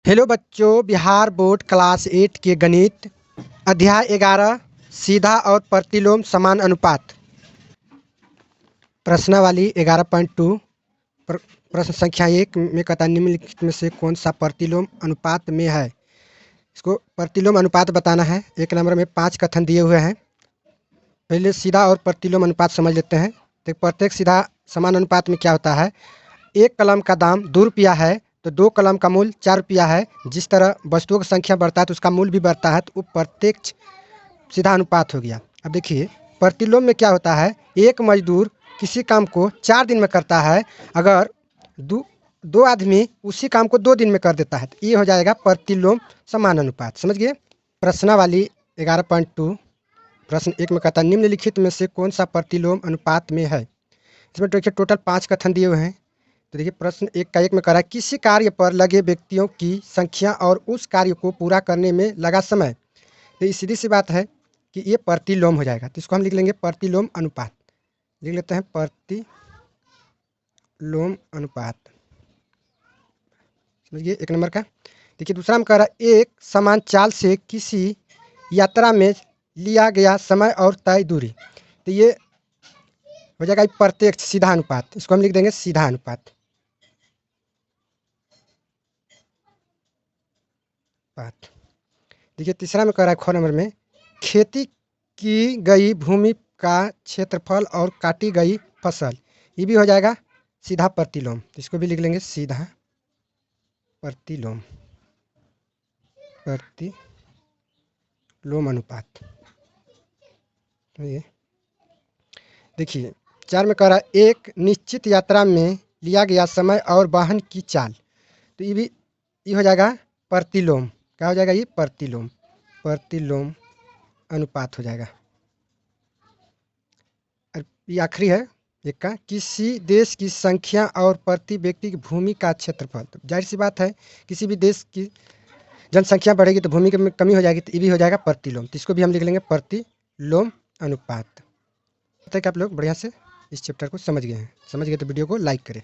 Hello बच्चों, Bihar board class 8 के गणित अध्याय 11 सीधा और प्रतिलोम समान अनुपात प्रश्नावली 11.2 प्रश्न संख्या 1 में कहता है निम्नलिखित में से कौन सा प्रतिलोम अनुपात में है। इसको प्रतिलोम अनुपात बताना है। एक नंबर में 5 कथन दिए हुए हैं। पहले सीधा और प्रतिलोम अनुपात समझ लेते हैं। तो प्रत्येक सीधा समान अनुपात में क्या होता है, एक कलम का दाम 2 रुपया है तो 2 कलम का मूल्य 4 रुपया है। जिस तरह वस्तुओं की संख्या बढ़ता है तो उसका मूल्य भी बढ़ता है, तो वो प्रत्यक्ष सीधा अनुपात हो गया। अब देखिए प्रतिलोम में क्या होता है, एक मजदूर किसी काम को 4 दिन में करता है, अगर दो आदमी उसी काम को 2 दिन में कर देता है तो ये हो जाएगा प्रतिलोम समान अनुपात। समझ गए। प्रश्नावली 11.2 प्रश्न 1 में कहता है निम्नलिखित में से कौन सा प्रतिलोम अनुपात में है। इसमें देखिए टोटल 5 कथन दिए हुए हैं। तो देखिए प्रश्न 1 का 1 में कह रहा है किसी कार्य पर लगे व्यक्तियों की संख्या और उस कार्य को पूरा करने में लगा समय। तो ये सीधी सी बात है कि ये प्रतिलोम हो जाएगा। तो इसको हम लिख लेंगे प्रतिलोम अनुपात। लिख लेते हैं प्रतिलोम अनुपात। समझिए 1 नंबर का। देखिए दूसरा में कह रहा है एक समान चाल से किसी यात्रा में लिया गया समय और तय दूरी। तो ये हो जाएगा प्रत्यक्ष सीधा अनुपात। इसको हम लिख देंगे सीधा अनुपात। देखिए तीसरा में कह रहा है ख नंबर में खेती की गई भूमि का क्षेत्रफल और काटी गई फसल, ये भी हो जाएगा सीधा प्रतिलोम। इसको भी लिख लेंगे सीधा प्रतिलोम अनुपात। देखिए 4 में कह रहा है एक निश्चित यात्रा में लिया गया समय और वाहन की चाल। तो ये हो जाएगा प्रतिलोम। क्या हो जाएगा, ये प्रतिलोम अनुपात हो जाएगा। और ये आखिरी है एक का, किसी देश की संख्या और प्रति व्यक्ति की भूमि का क्षेत्रफल। तो जाहिर सी बात है किसी भी देश की जनसंख्या बढ़ेगी तो भूमि की कमी हो जाएगी, तो ये भी हो जाएगा प्रतिलोम। तो इसको भी हम लिख लेंगे प्रतिलोम अनुपात। तक आप लोग बढ़िया से इस चैप्टर को समझ गए हैं। समझ गए तो वीडियो को लाइक करें।